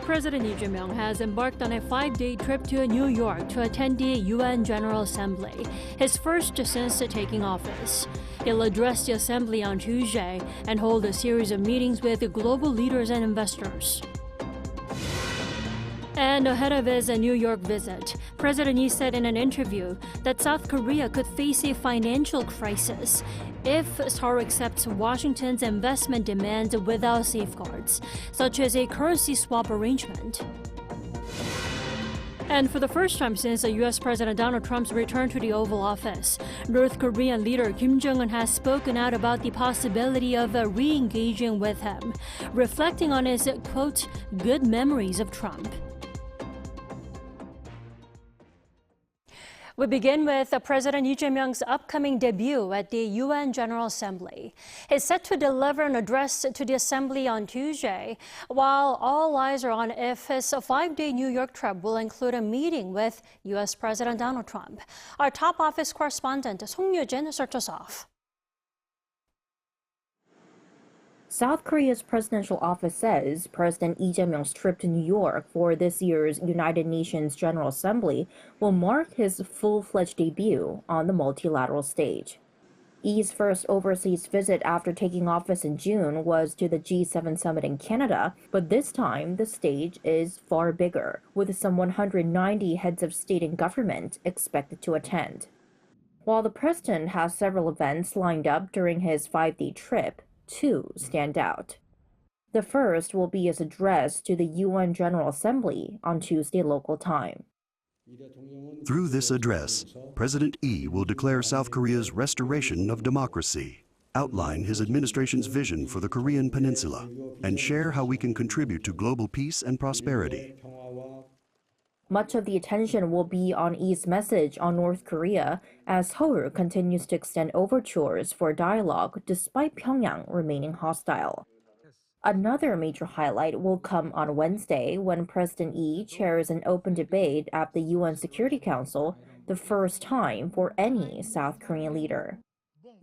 President Lee Jae-myung has embarked on a 5-day trip to New York to attend the UN General Assembly, his first since taking office. He'll address the assembly on Tuesday and hold a series of meetings with global leaders and investors. And ahead of his New York visit, President Lee said in an interview that South Korea could face a financial crisis if Seoul accepts Washington's investment demands without safeguards, such as a currency swap arrangement. And for the first time since U.S. President Donald Trump's return to the Oval Office, North Korean leader Kim Jong-un has spoken out about the possibility of re-engaging with him, reflecting on his, quote, good memories of Trump. We begin with President Lee Jae-myung's upcoming debut at the UN General Assembly. He's set to deliver an address to the Assembly on Tuesday, while all eyes are on if his 5-day New York trip will include a meeting with U.S. President Donald Trump. Our top office correspondent, Song Yoo-jin, starts us off. South Korea's presidential office says President Lee Jae-myung's trip to New York for this year's United Nations General Assembly will mark his full-fledged debut on the multilateral stage. Lee's first overseas visit after taking office in June was to the G7 summit in Canada, but this time the stage is far bigger, with some 190 heads of state and government expected to attend. While the president has several events lined up during his 5-day trip, two stand out. The first will be his address to the UN General Assembly on Tuesday local time. Through this address, President Lee will declare South Korea's restoration of democracy, outline his administration's vision for the Korean Peninsula, and share how we can contribute to global peace and prosperity. Much of the attention will be on Lee's message on North Korea as Seoul continues to extend overtures for dialogue despite Pyongyang remaining hostile. Another major highlight will come on Wednesday when President Lee chairs an open debate at the UN Security Council, the first time for any South Korean leader.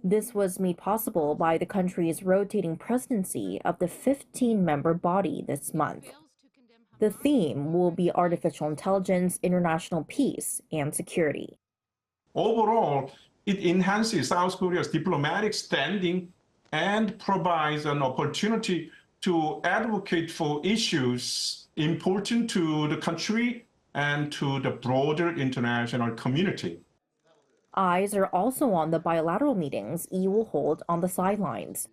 This was made possible by the country's rotating presidency of the 15-member body this month. The theme will be artificial intelligence, international peace, and security. Overall, it enhances South Korea's diplomatic standing and provides an opportunity to advocate for issues important to the country and to the broader international community. Eyes are also on the bilateral meetings Lee will hold on the sidelines.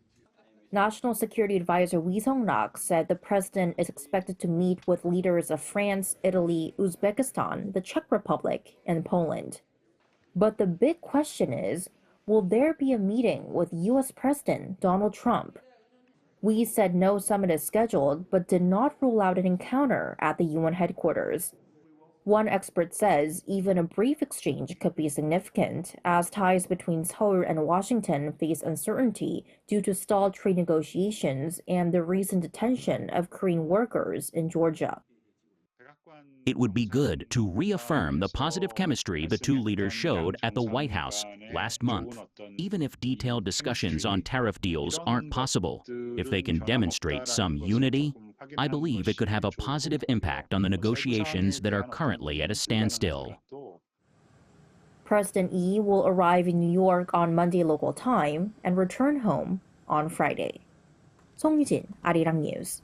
National Security Advisor Wi Sung-rak said the president is expected to meet with leaders of France, Italy, Uzbekistan, the Czech Republic, and Poland. But the big question is, will there be a meeting with U.S. President Donald Trump? Wi said no summit is scheduled, but did not rule out an encounter at the UN headquarters. One expert says even a brief exchange could be significant, as ties between Seoul and Washington face uncertainty due to stalled trade negotiations and the recent detention of Korean workers in Georgia. It would be good to reaffirm the positive chemistry the two leaders showed at the White House last month. Even if detailed discussions on tariff deals aren't possible, if they can demonstrate some unity, I believe it could have a positive impact on the negotiations that are currently at a standstill. President Lee will arrive in New York on Monday local time and return home on Friday. Song Yoo-jin, Arirang News.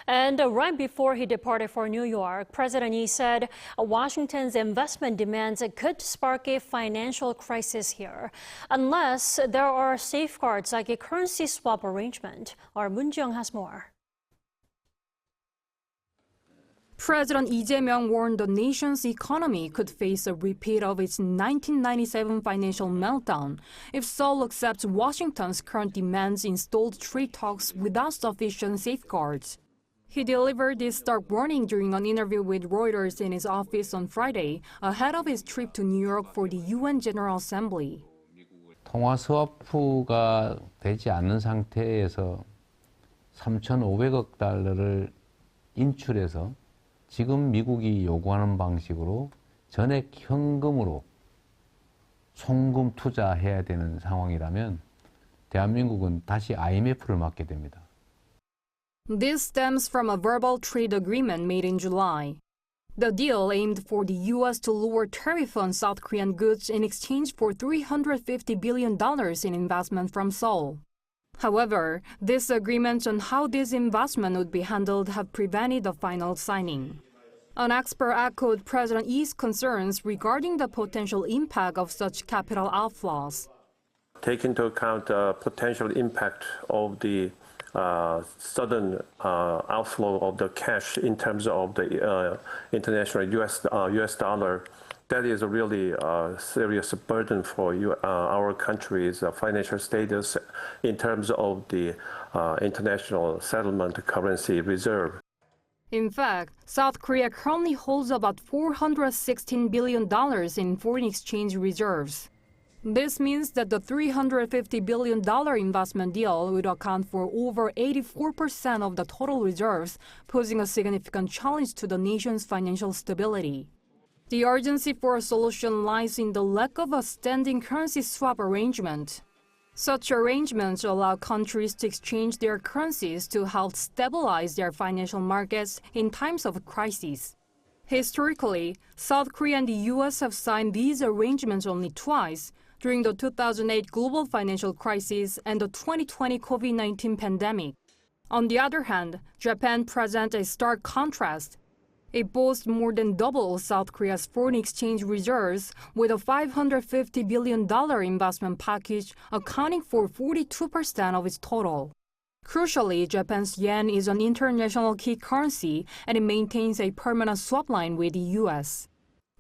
And right before he departed for New York, President Lee said Washington's investment demands could spark a financial crisis here, unless there are safeguards like a currency swap arrangement. Our Moon Jung has more. President Lee Jae-myung warned the nation's economy could face a repeat of its 1997 financial meltdown if Seoul accepts Washington's current demands in stalled trade talks without sufficient safeguards. He delivered this stark warning during an interview with Reuters in his office on Friday, ahead of his trip to New York for the UN General Assembly. 통화 스와프가 되지 않는 상태에서 3,500억 달러를 인출해서 지금 미국이 요구하는 방식으로 전액 현금으로 송금 투자해야 되는 상황이라면 대한민국은 다시 IMF를 맞게 됩니다. This stems from a verbal trade agreement made in July. The deal aimed for the U.S. to lower tariff on South Korean goods in exchange for $350 billion in investment from Seoul. However, disagreements on how this investment would be handled have prevented the final signing. An expert echoed President Lee's concerns regarding the potential impact of such capital outflows. Take into account the potential impact of the sudden outflow of the cash in terms of the international US dollar. That is a really serious burden for our country's financial status in terms of the international settlement currency reserve. In fact, South Korea currently holds about $416 billion in foreign exchange reserves. This means that the $350 billion investment deal would account for over 84% of the total reserves, posing a significant challenge to the nation's financial stability. The urgency for a solution lies in the lack of a standing currency swap arrangement. Such arrangements allow countries to exchange their currencies to help stabilize their financial markets in times of crisis. Historically, South Korea and the U.S. have signed these arrangements only twice, during the 2008 global financial crisis and the 2020 COVID-19 pandemic. On the other hand, Japan presents a stark contrast. It boasts more than double South Korea's foreign exchange reserves, with a $550 billion investment package accounting for 42% of its total. Crucially, Japan's yen is an international key currency, and it maintains a permanent swap line with the U.S.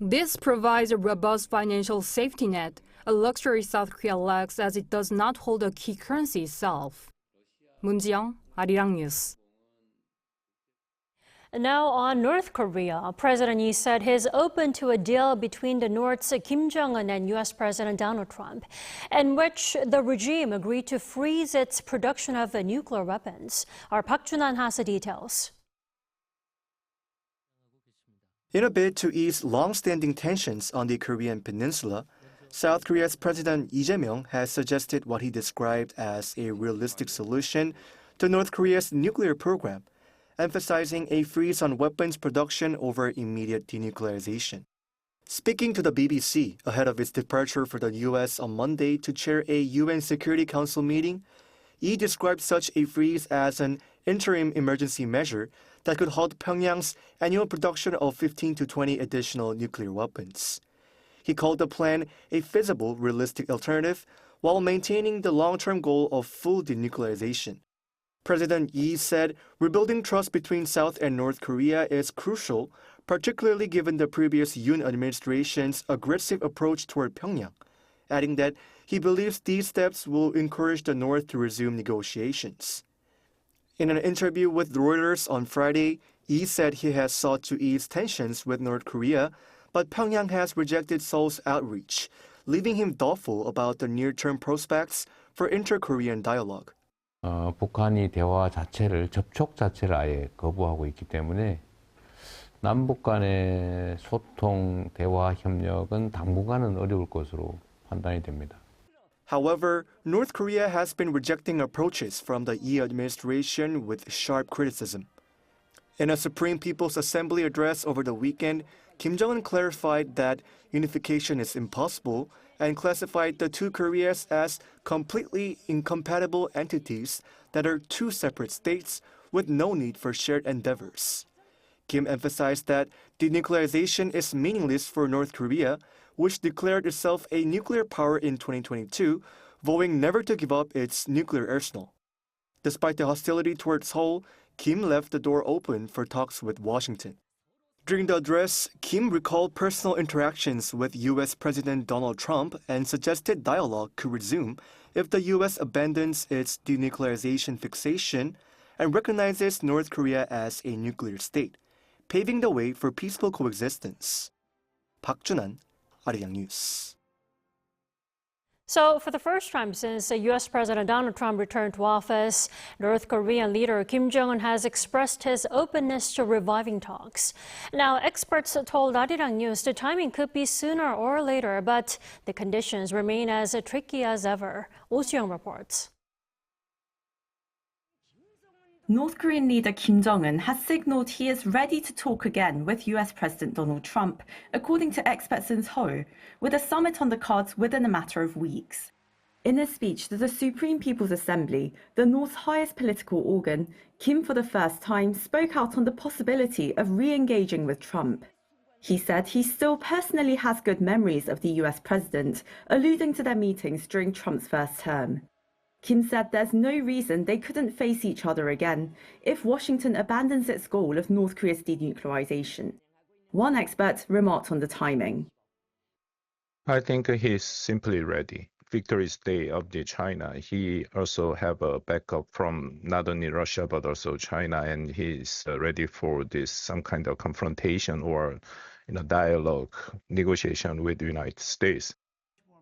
This provides a robust financial safety net, a luxury South Korea lacks as it does not hold a key currency itself. 문지영, Arirang News. Now on North Korea, President Lee said he's open to a deal between the North's Kim Jong-un and U.S. President Donald Trump, in which the regime agreed to freeze its production of nuclear weapons. Our Park Jun-han has the details. In a bid to ease long-standing tensions on the Korean peninsula, South Korea's President Lee Jae-myung has suggested what he described as a realistic solution to North Korea's nuclear program, emphasizing a freeze on weapons production over immediate denuclearization. Speaking to the BBC ahead of its departure for the U.S. on Monday to chair a UN Security Council meeting, Lee described such a freeze as an interim emergency measure that could halt Pyongyang's annual production of 15 to 20 additional nuclear weapons. He called the plan a feasible, realistic alternative while maintaining the long-term goal of full denuclearization. President Lee said rebuilding trust between South and North Korea is crucial, particularly given the previous Yoon administration's aggressive approach toward Pyongyang, adding that he believes these steps will encourage the North to resume negotiations. In an interview with Reuters on Friday, Lee said he has sought to ease tensions with North Korea, but Pyongyang has rejected Seoul's outreach, leaving him thoughtful about the near-term prospects for inter-Korean dialogue. 북한이 대화 자체를, 접촉 자체를 아예 거부하고 있기 때문에 남북 간의 소통, 대화, 협력은 당분간은 어려울 것으로 판단이 됩니다. However, North Korea has been rejecting approaches from the Lee administration with sharp criticism. In a Supreme People's Assembly address over the weekend, Kim Jong-un clarified that unification is impossible and classified the two Koreas as completely incompatible entities that are two separate states with no need for shared endeavors. Kim emphasized that denuclearization is meaningless for North Korea, which declared itself a nuclear power in 2022, vowing never to give up its nuclear arsenal. Despite the hostility toward Seoul, Kim left the door open for talks with Washington. During the address, Kim recalled personal interactions with U.S. President Donald Trump and suggested dialogue could resume if the U.S. abandons its denuclearization fixation and recognizes North Korea as a nuclear state, paving the way for peaceful coexistence. Park Jun-han, Arirang News. So, for the first time since U.S. President Donald Trump returned to office, North Korean leader Kim Jong-un has expressed his openness to reviving talks. Now, experts told Arirang News the timing could be sooner or later, but the conditions remain as tricky as ever. Oh Soo-young reports. North Korean leader Kim Jong-un has signaled he is ready to talk again with US President Donald Trump, according to experts in Seoul, with a summit on the cards within a matter of weeks. In a speech to the Supreme People's Assembly, the North's highest political organ, Kim for the first time spoke out on the possibility of re-engaging with Trump. He said he still personally has good memories of the US president, alluding to their meetings during Trump's first term. Kim said there's no reason they couldn't face each other again if Washington abandons its goal of North Korea's denuclearization. One expert remarked on the timing. I think he's simply ready. Victory's Day of the China. He also have a backup from not only Russia but also China, and he's ready for this some kind of confrontation or dialogue, negotiation with the United States.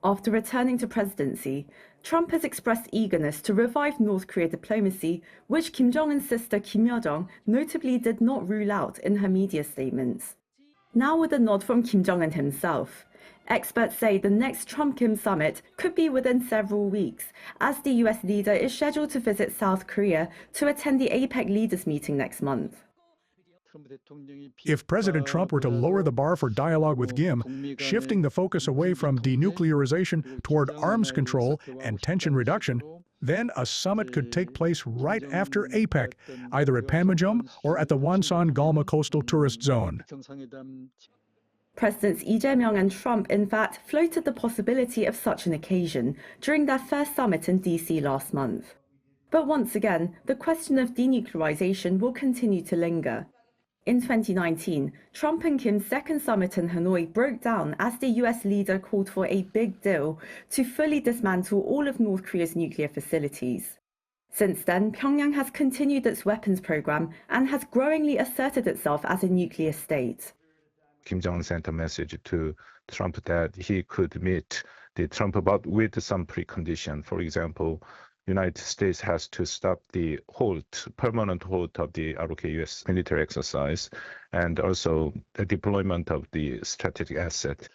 After returning to presidency, Trump has expressed eagerness to revive North Korea diplomacy, which Kim Jong-un's sister Kim Yo-jong notably did not rule out in her media statements. Now with a nod from Kim Jong-un himself, experts say the next Trump-Kim summit could be within several weeks, as the US leader is scheduled to visit South Korea to attend the APEC leaders meeting next month. If President Trump were to lower the bar for dialogue with Kim, shifting the focus away from denuclearization toward arms control and tension reduction, then a summit could take place right after APEC, either at Panmunjom or at the Wonsan-Galma Coastal Tourist Zone. Presidents Lee Jae-myung and Trump, in fact, floated the possibility of such an occasion during their first summit in DC last month. But once again, the question of denuclearization will continue to linger. In 2019, Trump and Kim's second summit in Hanoi broke down as the US leader called for a big deal to fully dismantle all of North Korea's nuclear facilities. Since then, Pyongyang has continued its weapons program and has growingly asserted itself as a nuclear state. Kim Jong-un sent a message to Trump that he could meet the Trump but with some precondition. For example, United States has to stop the permanent halt of the ROK-US military exercise, and also the deployment of the strategic asset.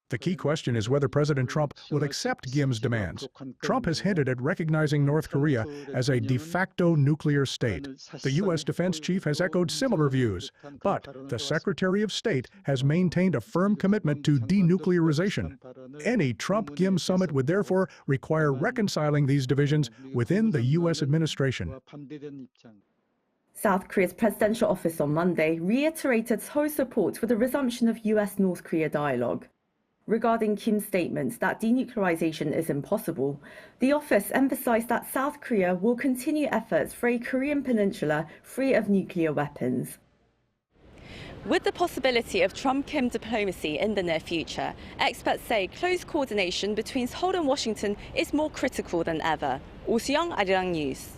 The key question is whether President Trump will accept Kim's demands. Trump has hinted at recognizing North Korea as a de facto nuclear state. The U.S. defense chief has echoed similar views, but the Secretary of State has maintained a firm commitment to denuclearization. Any Trump-Kim summit would therefore require reconciling these divisions within the U.S. administration. South Korea's presidential office on Monday reiterated Seoul's support for the resumption of US-North Korea dialogue. Regarding Kim's statements that denuclearization is impossible, the office emphasized that South Korea will continue efforts for a Korean peninsula free of nuclear weapons. With the possibility of Trump-Kim diplomacy in the near future, experts say close coordination between Seoul and Washington is more critical than ever. Oh Soo-young, Arirang News.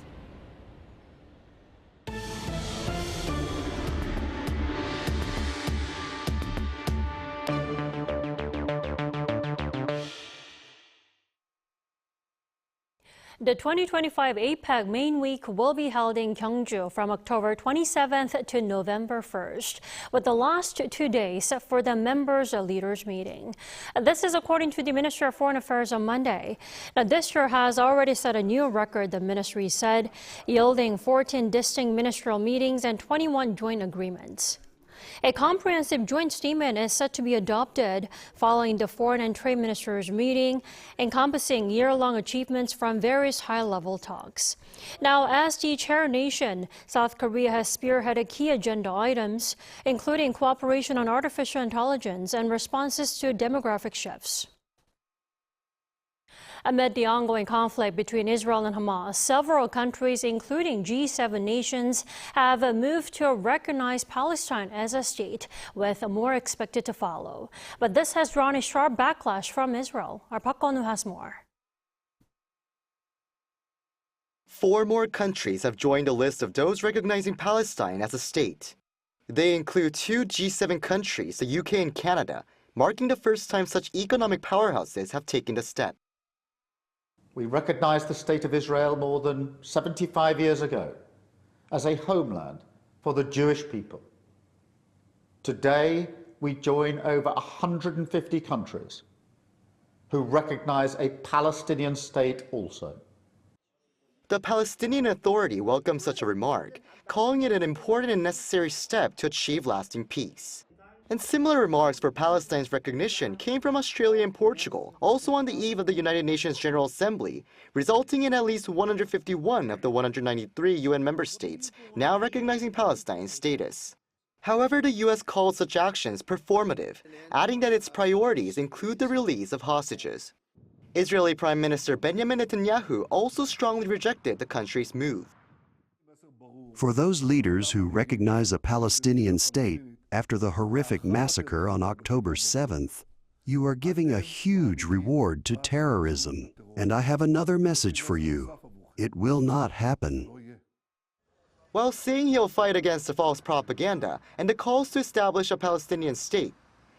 The 2025 APEC Main Week will be held in Gyeongju from October 27th to November 1st, with the last 2 days for the members' leaders meeting. This is according to the Ministry of Foreign Affairs on Monday. Now, this year has already set a new record, the ministry said, yielding 14 distinct ministerial meetings and 21 joint agreements. A comprehensive joint statement is set to be adopted following the Foreign and Trade Ministers' meeting, encompassing year-long achievements from various high-level talks. Now, as the chair nation, South Korea has spearheaded key agenda items, including cooperation on artificial intelligence and responses to demographic shifts. Amid the ongoing conflict between Israel and Hamas, several countries, including G7 nations, have moved to recognize Palestine as a state, with more expected to follow. But this has drawn a sharp backlash from Israel. Our Park Kwon-woo has more. 4 more countries have joined the list of those recognizing Palestine as a state. They include 2 G7 countries, the UK and Canada, marking the first time such economic powerhouses have taken the step. We recognized the State of Israel more than 75 years ago as a homeland for the Jewish people. Today, we join over 150 countries who recognize a Palestinian state also. The Palestinian Authority welcomed such a remark, calling it an important and necessary step to achieve lasting peace. And similar remarks for Palestine's recognition came from Australia and Portugal, also on the eve of the United Nations General Assembly, resulting in at least 151 of the 193 UN member states now recognizing Palestine's status. However, the U.S. called such actions performative, adding that its priorities include the release of hostages. Israeli Prime Minister Benjamin Netanyahu also strongly rejected the country's move. For those leaders who recognize a Palestinian state after the horrific massacre on October 7th, you are giving a huge reward to terrorism. And I have another message for you. It will not happen. While saying he'll fight against the false propaganda and the calls to establish a Palestinian state,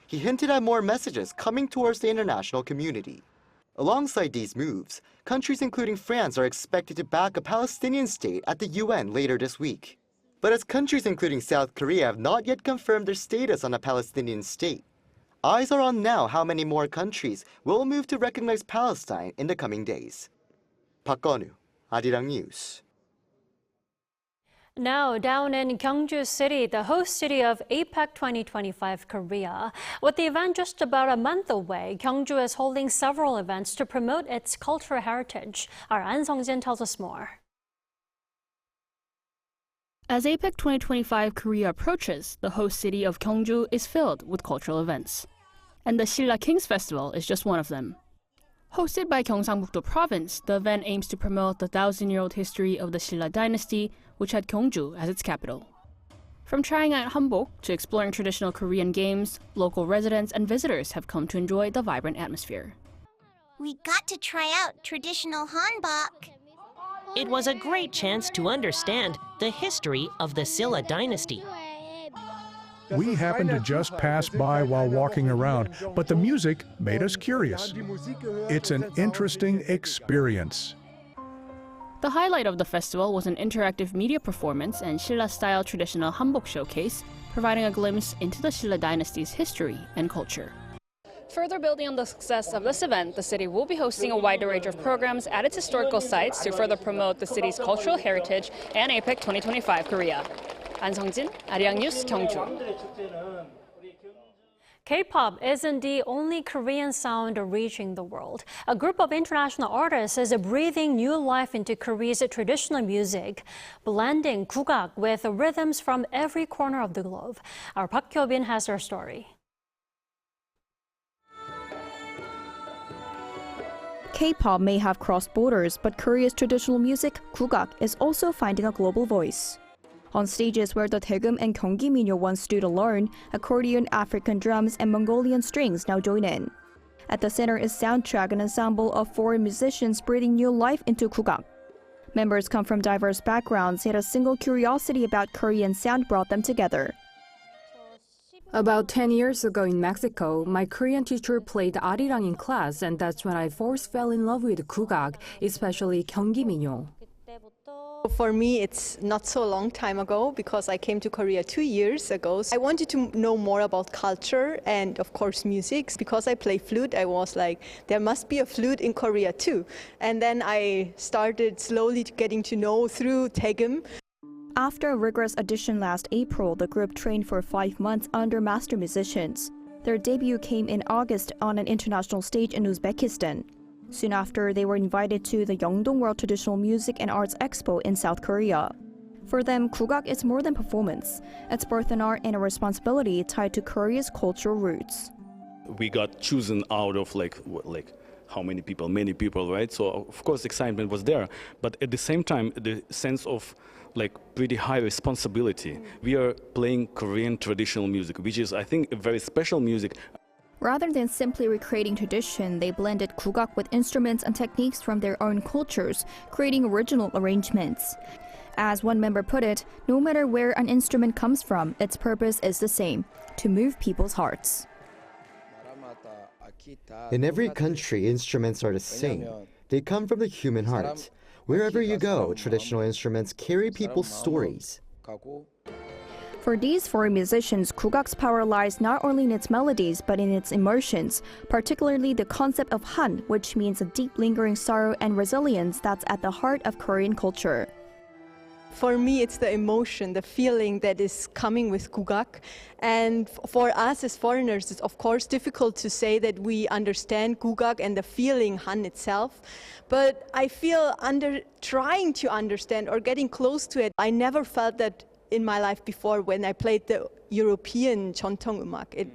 he hinted at more messages coming towards the international community. Alongside these moves, countries including France are expected to back a Palestinian state at the UN later this week. But as countries including South Korea have not yet confirmed their status on a Palestinian state, eyes are on now how many more countries will move to recognize Palestine in the coming days. 박건우, Arirang News. Now, down in Gyeongju City, the host city of APEC 2025 Korea. With the event just about a month away, Gyeongju is holding several events to promote its cultural heritage. Our An Sung-jin tells us more. As APEC 2025 Korea approaches, the host city of Gyeongju is filled with cultural events. And the Silla Kings Festival is just one of them. Hosted by Gyeongsangbuk-do Province, the event aims to promote the 1,000-year-old history of the Silla dynasty, which had Gyeongju as its capital. From trying out hanbok to exploring traditional Korean games, local residents and visitors have come to enjoy the vibrant atmosphere. We got to try out traditional hanbok. It was a great chance to understand the history of the Silla dynasty. We happened to just pass by while walking around, but the music made us curious. It's an interesting experience. The highlight of the festival was an interactive media performance and Silla-style traditional hanbok showcase, providing a glimpse into the Silla dynasty's history and culture. Further building on the success of this event, the city will be hosting a wider range of programs at its historical sites to further promote the city's cultural heritage and APEC 2025 Korea. An Sung-jin, Arirang News, Gyeongju. K-pop isn't the only Korean sound reaching the world. A group of international artists is breathing new life into Korea's traditional music, blending Kugak with rhythms from every corner of the globe. Our Park Hyo-bin has our story. K-pop may have crossed borders, but Korea's traditional music, Kugak, is also finding a global voice. On stages where the Daegum and Gyeonggi minyo once stood alone, accordion, African drums, and Mongolian strings now join in. At the center is Soundtrack, an ensemble of foreign musicians breathing new life into Kugak. Members come from diverse backgrounds, yet a single curiosity about Korean sound brought them together. About 10 years ago in Mexico, my Korean teacher played Arirang in class, and that's when I first fell in love with Kugak, especially Gyeonggi minyo. For me, it's not so long time ago because I came to Korea 2 years ago. I wanted to know more about culture and, of course, music. Because I play flute, I was like, there must be a flute in Korea too. And then I started slowly getting to know through Daegum. After a rigorous audition last April, the group trained for 5 months under master musicians. Their debut came in August on an international stage in Uzbekistan. Soon after, they were invited to the Yeongdong World Traditional Music and Arts Expo in South Korea. For them, Kugak is more than performance. It's both an art and a responsibility tied to Korea's cultural roots. We got chosen out of like how many people, right? So of course excitement was there, but at the same time, the sense of like pretty high responsibility. We are playing Korean traditional music, which is, I think, a very special music. Rather than simply recreating tradition, they blended Kugak with instruments and techniques from their own cultures, creating original arrangements. As one member put it, no matter where an instrument comes from, its purpose is the same: to move people's hearts. In every country, instruments are the same. They come from the human heart. Wherever you go, traditional instruments carry people's stories. For these foreign musicians, Kugak's power lies not only in its melodies but in its emotions, particularly the concept of han, which means a deep lingering sorrow and resilience that's at the heart of Korean culture. For me, it's the emotion, the feeling that is coming with Kugak. And for us as foreigners, it's of course difficult to say that we understand Kugak and the feeling Han itself. But I feel trying to understand or getting close to it. I never felt that in my life before when I played the European 전통 음악.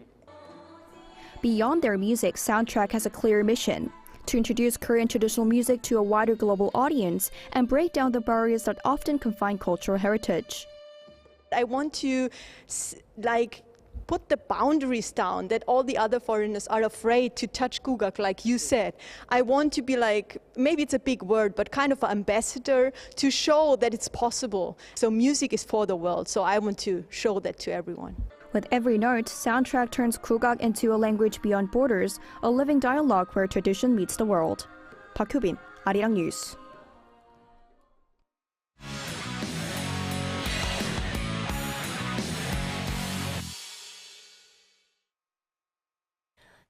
Beyond their music, Soundtrack has a clear mission: to introduce Korean traditional music to a wider global audience and break down the barriers that often confine cultural heritage. I want to put the boundaries down that all the other foreigners are afraid to touch Kugak, like you said. I want to be maybe it's a big word, but kind of an ambassador to show that it's possible. So music is for the world, so I want to show that to everyone. With every note, Soundtrack turns Kugak into a language beyond borders, a living dialogue where tradition meets the world. Park Hyubin, Arirang News.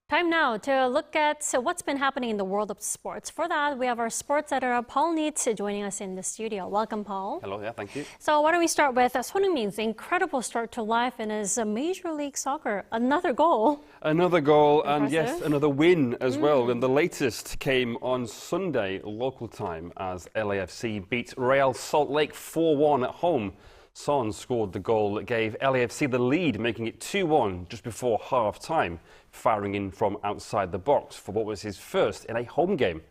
Time now to look at what's been happening in the world of sports. For that, we have our sports editor, Paul Neitz, joining us in the studio. Welcome, Paul. Hello, yeah, thank you. So why don't we start with Heung-min's incredible start to life in his Major League Soccer. Another goal. Another goal. Impressive. And yes, another win as well. And the latest came on Sunday, local time, as LAFC beat Real Salt Lake 4-1 at home. Son scored the goal that gave LAFC the lead, making it 2-1 just before half-time, firing in from outside the box for what was his first in a home game.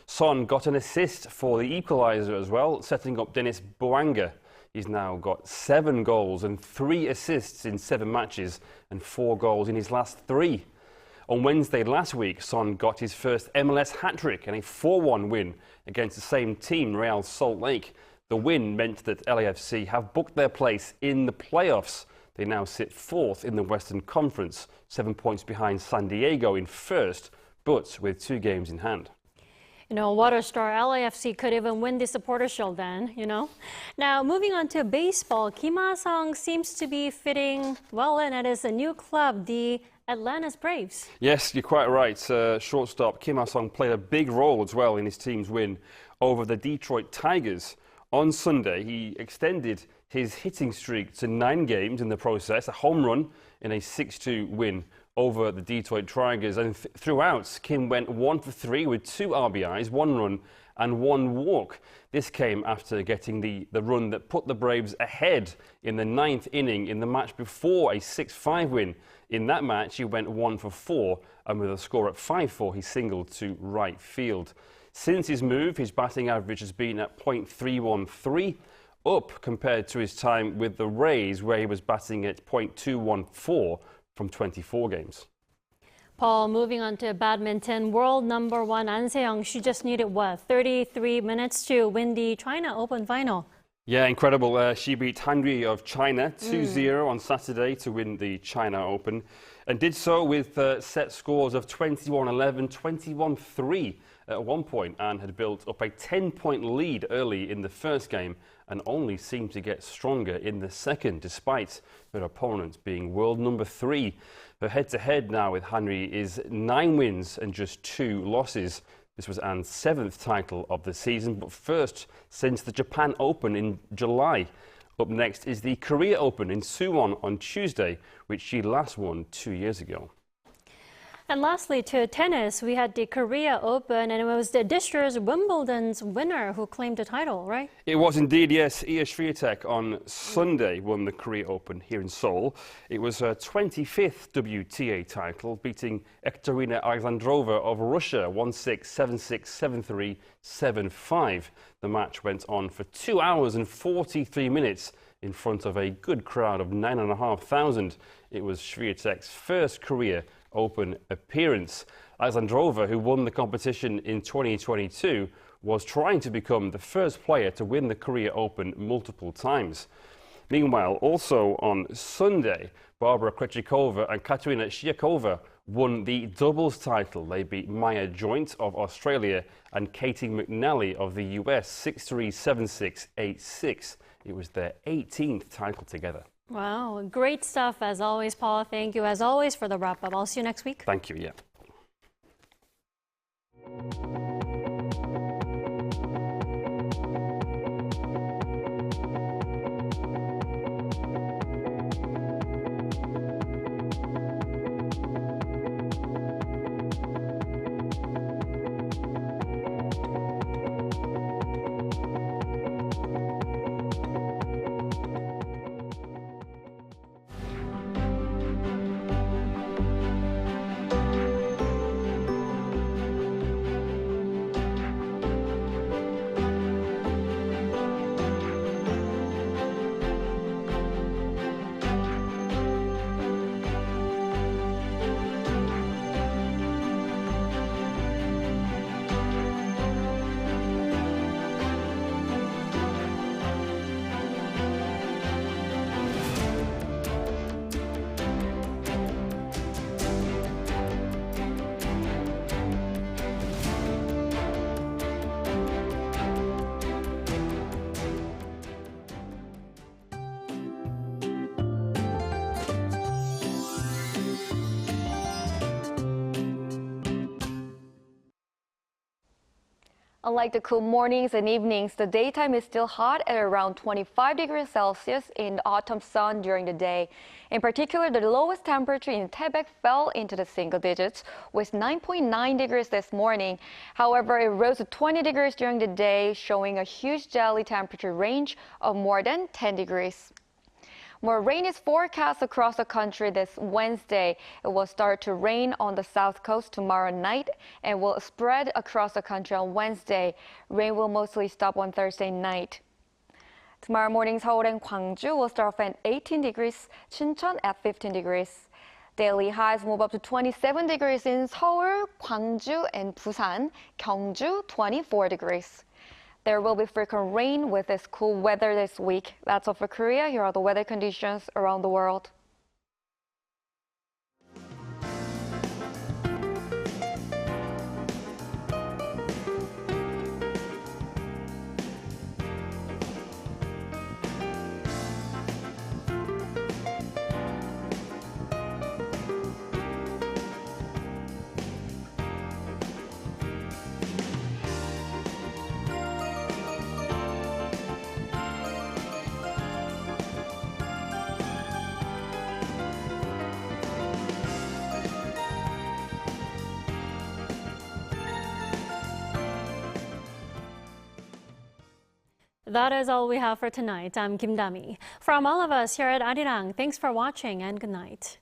Son got an assist for the equaliser as well, setting up Dennis Bouanga. He's now got 7 goals and 3 assists in 7 matches and 4 goals in his last 3. On Wednesday last week, Son got his first MLS hat-trick and a 4-1 win against the same team, Real Salt Lake. The win meant that LAFC have booked their place in the playoffs. They now sit 4th in the Western Conference, 7 points behind San Diego in first, but with 2 games in hand. You know, what a star. LAFC could even win the Supporter Shield then, you know. Now, moving on to baseball, Kim Ha-sung seems to be fitting well in at his new club, the Atlanta Braves. Yes, you're quite right. Shortstop Kim Ha-sung played a big role as well in his team's win over the Detroit Tigers. On Sunday, he extended his hitting streak to 9 games in the process, a home run in a 6-2 win over the Detroit Tigers. And throughout, Kim went 1 for 3 with 2 RBIs, 1 run and 1 walk. This came after getting the run that put the Braves ahead in the 9th inning in the match before a 6-5 win. In that match, he went 1 for 4, and with a score at 5-4, he singled to right field. Since his move, his batting average has been at .313, up compared to his time with the Rays, where he was batting at .214 from 24 games. Paul, moving on to badminton, world number 1 An Se-young, she just needed, 33 minutes to win the China Open final. Yeah, incredible. She beat Han of China 2-0 on Saturday to win the China Open, and did so with set scores of 21-11, 21-3 at one point, and had built up a 10-point lead early in the first game and only seemed to get stronger in the second, despite her opponent being world number 3. Her head-to-head now with Henry is 9 wins and just 2 losses. This was Anne's 7th title of the season, but first since the Japan Open in July. Up next is the Korea Open in Suwon on Tuesday, which she last won 2 years ago. And lastly, to tennis, we had the Korea Open, and it was the Disher's Wimbledon's winner who claimed the title, right? It was indeed, yes. Iga Swiatek on Sunday won the Korea Open here in Seoul. It was her 25th WTA title, beating Ekaterina Alexandrova of Russia 1-6, 7-6, 7-3, 7-5. The match went on for 2 hours and 43 minutes in front of a good crowd of 9,500. It was Swiatek's first Korea Open appearance. Alexandrova, who won the competition in 2022, was trying to become the first player to win the Korea Open multiple times. Meanwhile, also on Sunday, Barbara Krejcikova and Katerina Szyakova won the doubles title. They beat Maya Joint of Australia and Katie McNally of the US 6-3, 7-6, 8-6. It was their 18th title together. Wow, great stuff as always, Paul. Thank you as always for the wrap-up. I'll see you next week. Thank you, yeah. Unlike the cool mornings and evenings, the daytime is still hot at around 25 degrees Celsius in the autumn sun during the day. In particular, the lowest temperature in Taebaek fell into the single digits with 9.9 degrees this morning. However, it rose to 20 degrees during the day, showing a huge daily temperature range of more than 10 degrees. More rain is forecast across the country this Wednesday. It will start to rain on the south coast tomorrow night and will spread across the country on Wednesday. Rain will mostly stop on Thursday night. Tomorrow morning, Seoul and Gwangju will start off at 18 degrees, Chuncheon at 15 degrees. Daily highs move up to 27 degrees in Seoul, Gwangju, and Busan, Gyeongju 24 degrees. There will be frequent rain with this cool weather this week. That's all for Korea. Here are the weather conditions around the world. That is all we have for tonight. I'm Kim Dami. From all of us here at Arirang, thanks for watching and good night.